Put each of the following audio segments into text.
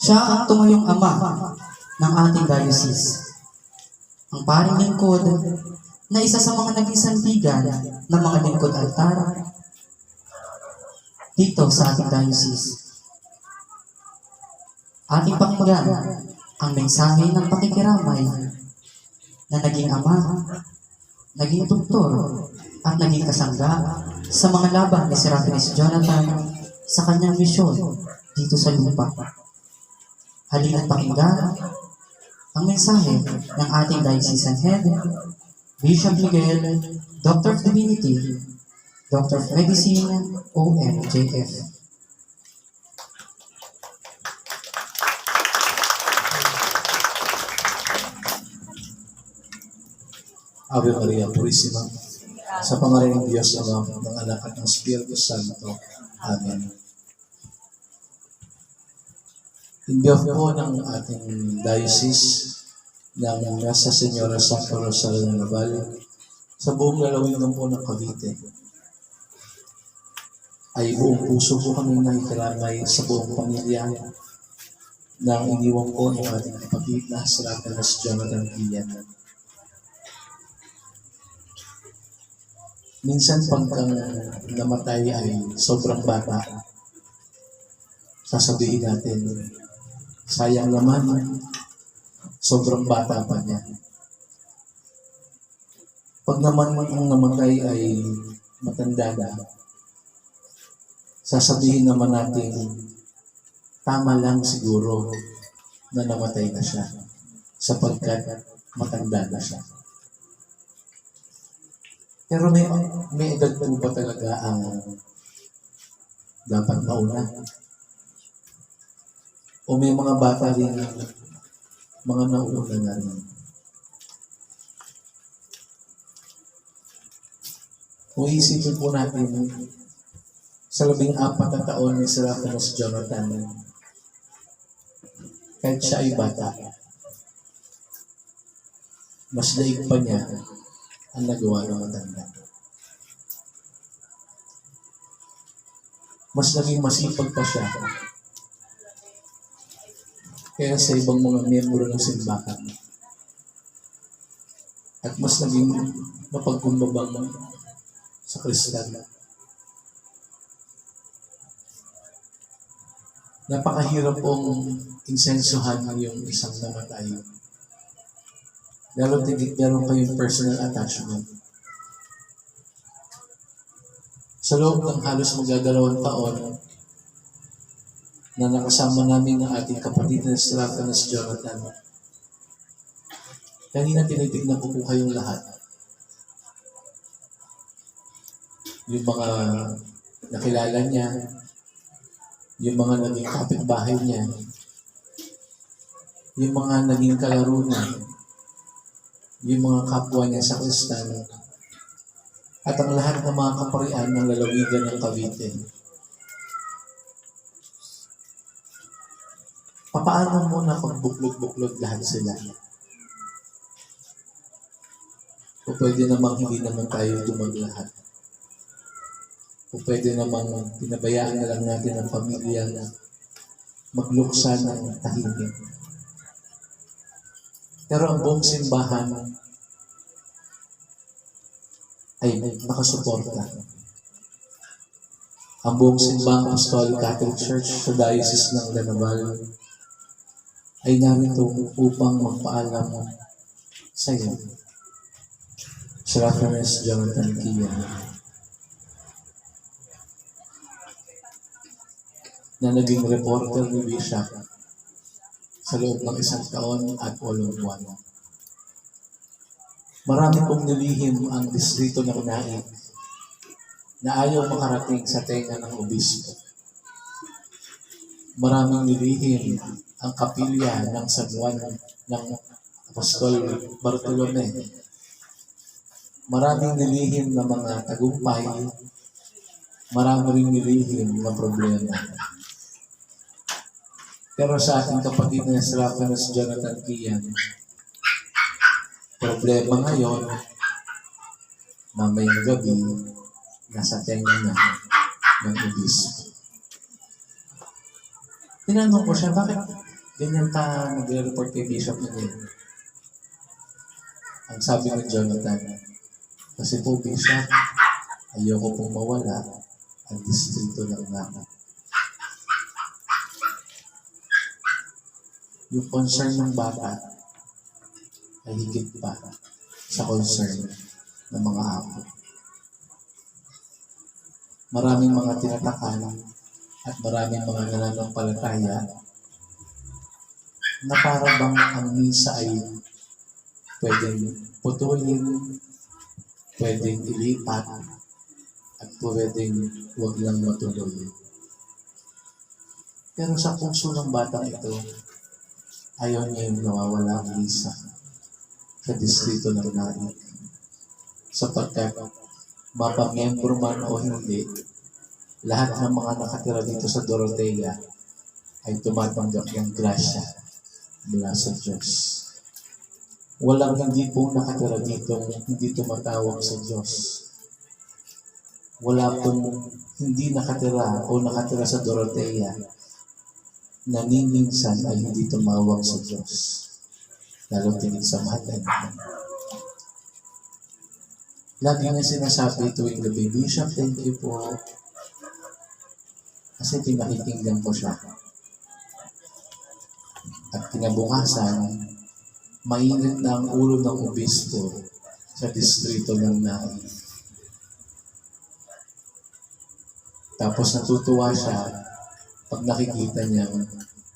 Siya ang tumayong ama ng ating diocese. Ang paring lingkod na isa sa mga naging sandigan ng mga lingkod altar dito sa ating diocese. Ating pakinggan ang mensahe ng pakikiramay na naging ama, naging doktor, at naging kasangga sa mga laban ni Serafines Jonathan sa kanyang misyon dito sa lupa. Halina't pakinggan ang mensahe ng ating diocesan head, Bishop Miguel, Doctor of Divinity, Doctor of Medicine, OMJF. Ave Maria Purisima, sa pangalan ng Diyos Ama, ng Anak at ng Espiritu Santo. Amen. In behalf po ng ating diocese ng Nasa Senyora Santa Rosalia ng Naval, sa buong lalawigan po ng Cavite, ay buong puso po kami nakikiramay sa buong pamilya ng iniwan po ng ating kapatid na Serafines Jonathan Kian. Minsan pagka namatay ay sobrang bata, sasabihin natin, sayang naman, sobrang bata pa niya. Pag naman ang namatay ay matanda na, sasabihin naman natin, tama lang siguro na namatay na siya, sapagkat matanda na siya. Pero may edad po ba talaga ang dapat mauna? O may mga bata rin, mga nauuna na rin? Kung isipin po natin, sa 14 na taon ni Serafines Jonathan, kahit siya ay bata, mas daig pa niya ang nagawa ng matanda. Mas naging masipag pa siya kaya sa ibang mga miyembro ng simbahan. At mas naging mapagkumbabang sa Kristan. Napakahirap pong insensuhan yung isang namatay. Lalo tigit meron kayong personal attachment. Sa loob ng halos magdadalawang taon na nakasama namin ng ating kapatid na Serafines Jonathan, kanina tinitignan ko po kayong lahat. Yung mga nakilala niya, yung mga naging kapitbahay niya, yung mga naging kalaro niya, yung mga kapwa niya sa Kristan, at ang lahat ng mga kaparian ng lalawigan ng Cavite. Papaano mo na pagbuklog-buklog lahat sila? O pwede namang hindi naman tayo dumaglahat? O pwede namang pinabayaan na lang natin ang pamilya na magluksa ng tahimik? Pero ang buong simbahan ay nakasuporta. Ang buong simbahang Apostolic Catholic Church sa Diocese ng Lanaval ay narito upang magpaalam sa iyo, Serafines Jonathan Kian, na naging reporter ni Bishop sa loob ng 1 taon at 8 buwan. Marami pong nilihim ang distrito ng Naik na ayaw makarating sa tenga ng obispo. Maraming nilihim ang kapilya ng San Juan ng Apostol Bartolome. Maraming nilihim na mga tagumpay, marami ring nilihim na problema. Pero sa ating kapatid na Serafines Jonathan Kian, problema ngayon, mamayang gabi, nasa tenga na ng obispo. Tinanong ko siya, bakit ganyan ka nagre-report kay Bishop Miguel. Ang sabi ni Jonathan, kasi po Bishop, ayoko pong mawala ang distrito ng namin. Yung concern ng bata ay higit pa sa concern ng mga apo. Maraming mga tinatakan at maraming mga nananampalataya na para bang ang misa ay pwedeng putulin, pwedeng ilipat, at pwedeng huwag lang matuloy. Pero sa puso ng batang ito, ayaw niya yung nawawala ang misa sa distrito ng Naik. Sapagkat mapamiyembro man o hindi, lahat ng mga nakatira dito sa Dorotea ay tumatanggap ng grasya mula sa Diyos. Walang hindi pong nakatira dito hindi tumatawag sa Diyos. Wala pong hindi nakatira o nakatira sa Dorotea na minsan ay hindi tumawag sa Diyos. Lalo tingin sa mahal. Lagi niya sinasabi tuwing gabi, Bishop, thank you po. Kasi pinakikinggan ko siya. At kinabukasan, mainit na ang ulo ng obispo sa distrito ng Naik. Tapos natutuwa siya pag nakikita niya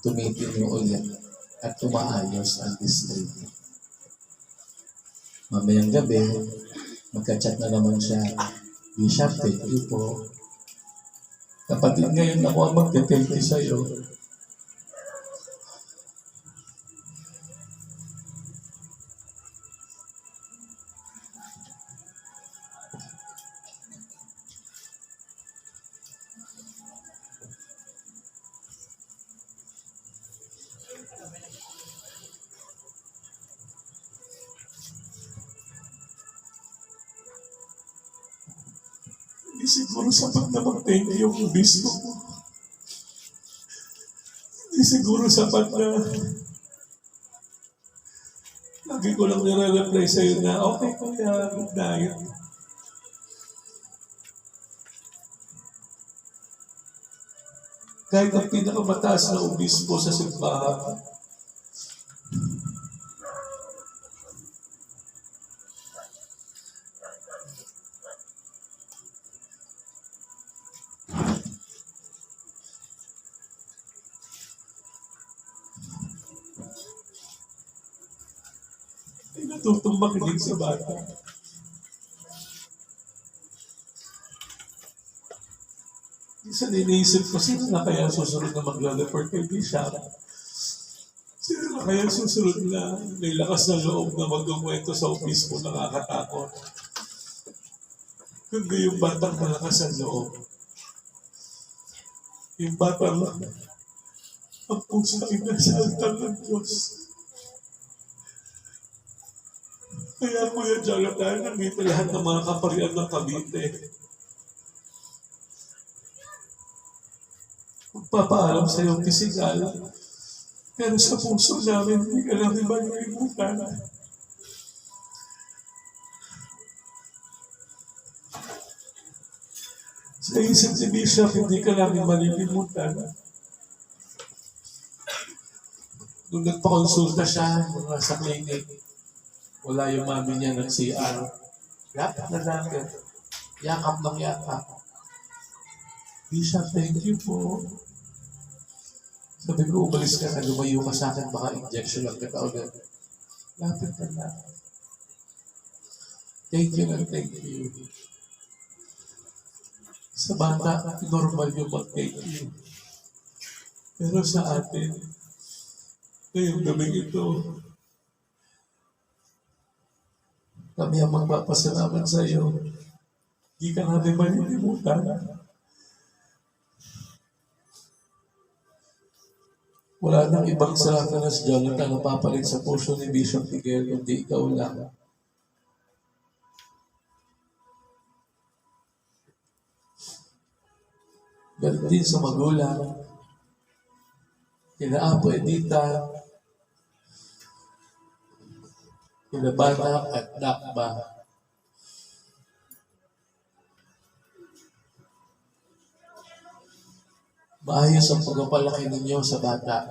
tumitinyo ulit at tumaayos ang distrito. Mamayang gabi, magka-chat na naman siya, Bishop, thank you po. Kapatid, ngayon ako ang magte-thank you sa'yo. Hindi siguro sapat na mag-thank you yung obispo ko. Hindi siguro sapat na lagi ko lang nire-reply sa'yo na, okay kuya, good night. Kahit ang pinakamataas na obispo sa simbahan, ay natutong makinig sa bata. Isa iniisip ko, sino na kaya susunod na magla-report kay Bishop? Sino na kaya susunod na may lakas na loob na magkukwento sa obispo nakakatakot? Kundi yung batang malakas ang loob. Yung batang ang puso ay nasa altar ng Diyos. Kaya Kuya Jonathan, nandito lahat ng mga kaparian ng Cavite. Magpapaalam sa iyong physical, pero sa puso namin, hindi ka namin malilimutan. Sa isip ni Bishop, hindi ka namin malilimutan. Nung nagpakonsulta siya, mga sa clinic, wala yung mami niya ng CR. Yakap na lang. Yakap ng yakap. Bishop, thank you po. Sabi ko, umalis ka na, lumayo ka sa akin, baka injection lang kita ulit. Lapit na lang. Thank you and thank you. Sa bata, normal yung mag-thank you. Pero sa atin, ngayong gabi ito, kami ang magpapasalamat sa iyo. Hindi ka natin malilimutan. Wala nang ibang Satanas Jonathan na papalit sa puso ni Bishop Miguel, kundi ikaw lang. Galit din sa magulang. kina Apo Edita, kina Banak at Nakba. Maayos ang pagpapalaki ninyo sa bata.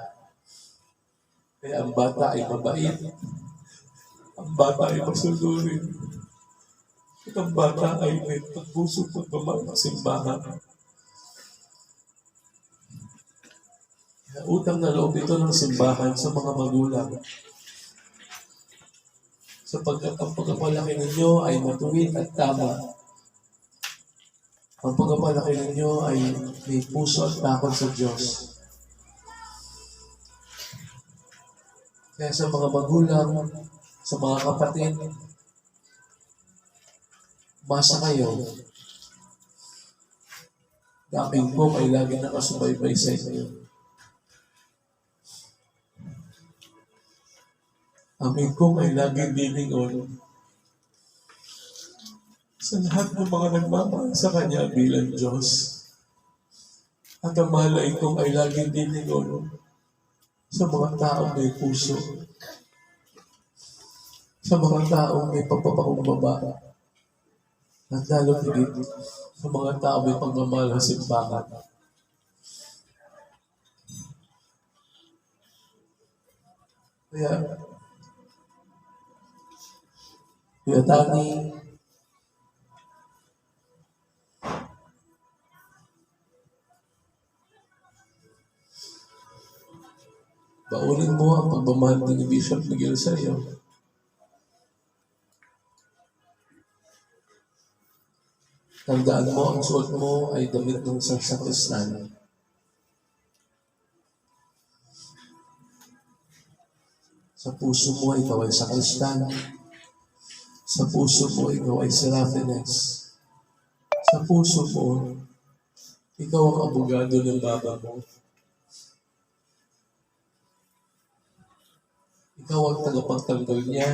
Kaya ang bata ay mabait, ang bata ay masunurin, at ang bata ay may pagpusong pagmamahal ng simbahan. Kaya utang na loob ito ng simbahan sa mga magulang. Sapagkat ang pagpapalaki ninyo ay matuwid at tama. Ang pagpapalaki ninyo ay may puso at takot sa Diyos. Kaya sa mga magulang, sa mga kapatid, masa kayo, na aming po ay lagi nakasubaybay sa inyo. Aming po ay laging lilingon sa lahat ng mga nagmamahal sa Kanya bilang Diyos. At ang mahalay kong ay laging lilingon sa mga taong may puso, sa mga taong may pagpapakumbaba, at lalo higit sa mga taong may pagmamahal sa simbahan. Kaya Tani, baunin mo ang pagmamahal ni Bishop Miguel sa iyo. Tandaan mo, ang suot mo ay damit ng isang sakristan. Sa puso mo, ikaw ay sakristan. Sa puso mo, ikaw ay Serafines. Sa puso mo, ikaw ang abogado ng baba mo. Ikaw ang tagapagtanggol niya.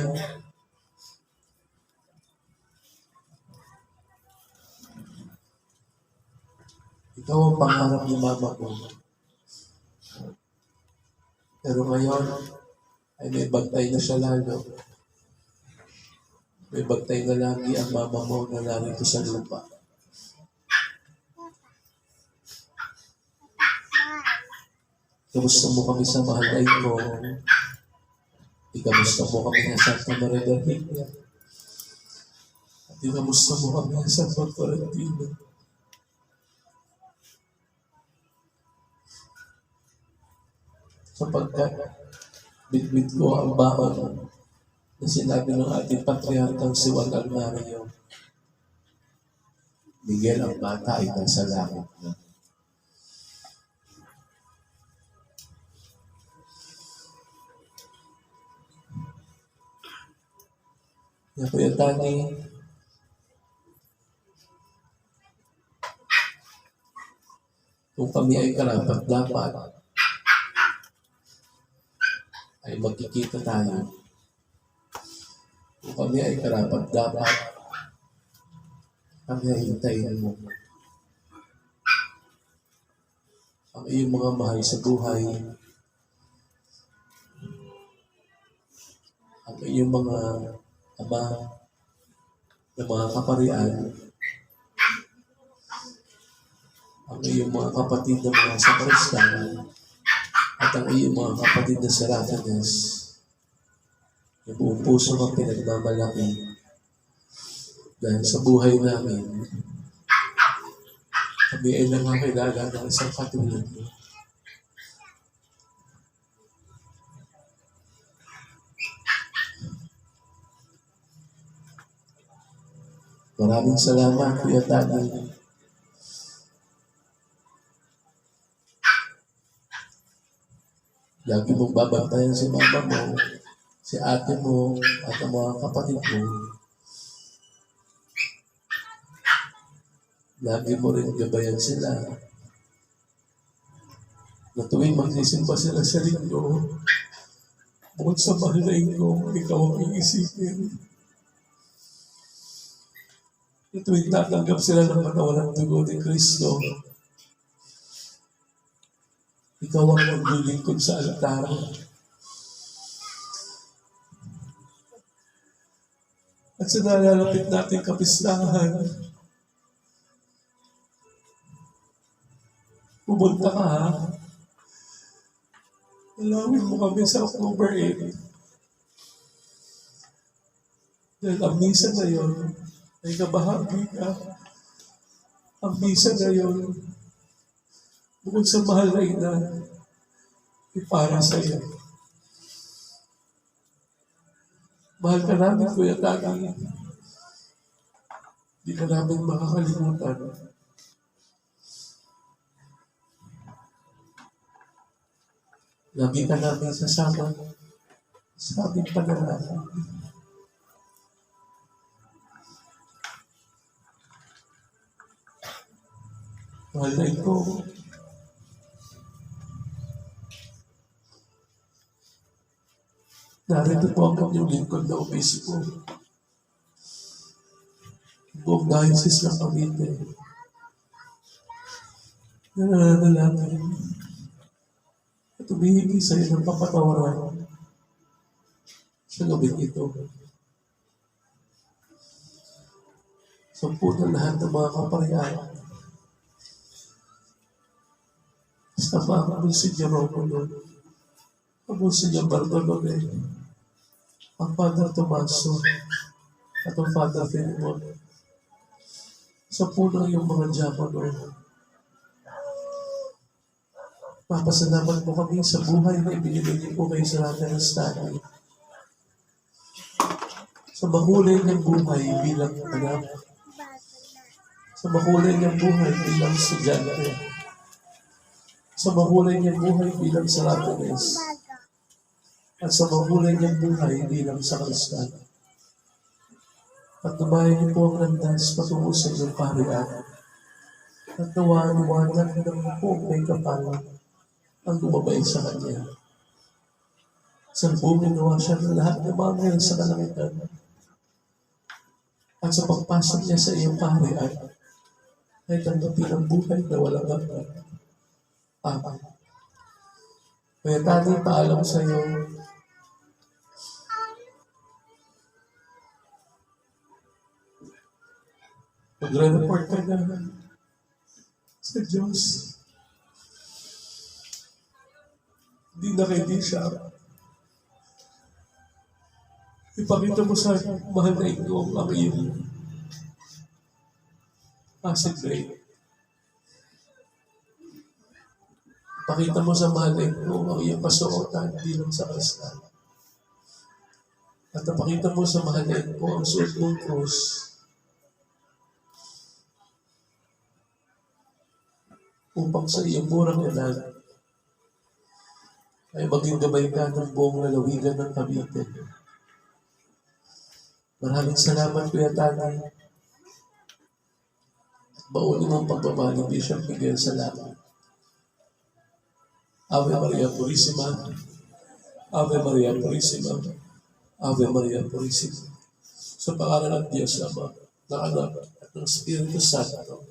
Ikaw ang pangarap ni mama mo. Pero ngayon, ay may bantay na siya lalo. May bantay na lagi ang mama mo na narito sa lupa. Kamusta mo kami sa mahalay ko? Ikamusta mo kami sa Santa Maria del Pilar? At ikamusta mo kami sa San Florentino? Sapagkat bitbit ko ang baon na sinabi ng ating patriarkang si Juan Almario. Miguel, ang bata ay nasa langit na. Kaya Kuya Tani, kung kami ay karapat-dapat, ay magkikita tayo. Kung kami ay karapat-dapat, kami ay hintayin mo. Ang iyong mga mahal sa buhay, ang iyong mga ama, ng mga kaparian, ang iyong mga kapatid na mga sakristan, at ang iyong mga kapatid na Serafines, na buong puso kang pinagmamalaki dahil sa buhay namin, kami ay nangangailangan ng isang katulad mo. Maraming salamat, Kuya Tani. Lagi mong babantayan si mama mo, si ate mo, at ang mga kapatid mo. Lagi mo rin gabayan sila. Na tuwing magsisimba sila sa linggo, bukod sa mahalay ko, ikaw ang iisipin. Na tuwing tatanggap sila ng katawan ng dugo ni Kristo, Ikaw ang maglilingkod sa altar. At sa nalalapit nating kapistahan, pumunta ka ha. Alawin mo kami sa October 8. Dahil ang misa ngayon ay kabahagi ka. Ang misa ngayon, bukod sa mahal na ina, ay para sa iyo. Mahal ka namin, Kuya Tagi. Hindi ka namin makakalimutan. Lagi ka namin sasama sa aming panalangin. Mahal na ito. Narito po ang kanyang lingkod na obispo. Buong diocese ng Cavite. Nananalangin at humihingi sa iyo ng papatawaran sa gabing ito. Sampu na lahat ng mga kaparehan. Sama ang Monsignor Romulo, ang Monsignor Bartolome, ang Father Tomaso, at ang Father Filimon. Sampu na yung mga diakono. Papasalamat po kami sa buhay na ibinigay niyo po kay Sir Rafael Stanley. Sa mahulay niyang buhay bilang anak. Sa mahulay niyang buhay bilang estudyante. Sa mahulay niyang buhay bilang Sarapenes. At sa mahulay niyang buhay bilang sakristan. At tumayo niyo po ang landas patungo sa inyong kaharian. At nawanuwanan ng po may kapal ang lumabay sa kanya. Salbungin nawa siya ng lahat ng mga ngayon sa kalangitan. At sa pagpasok niya sa iyong kaharian, ay tanggapin ang buhay na walang hanggan. Amen. Kaya tani, paalam sa iyo, magre-report ka na sa Diyos. Hindi na kay siya. Ipakita mo sa mahal na ito ang iyong acid rain. Ipakita mo sa mahal na ito ang iyong kasuotan bilang sa kristal. At ipakita mo sa mahal na ito ang suot ng krus upang sa iyong murang edad ay maging gabay ka ng buong lalawigan ng Cavite. Maraming salamat, Kuya Tani. At bauli mong pagbabali, Bishop Miguel, salamat. Ave Maria Purísima, Ave Maria Purísima, Ave Maria Purísima. Sa pangalan ng Diyos Ama, ng Anak, at ng Espiritu Santo.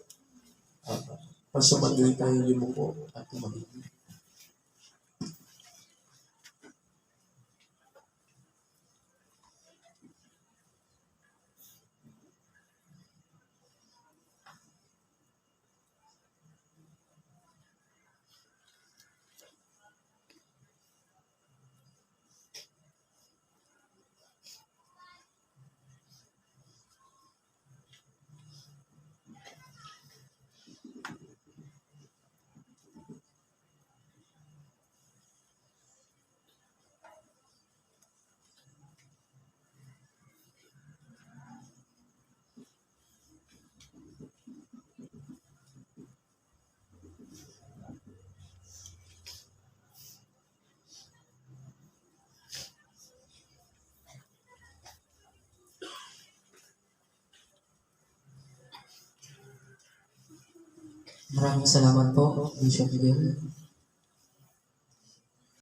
Amen. Pasumagay tayo yumuko at tumahimik. Maraming salamat po, Bishop Miguel.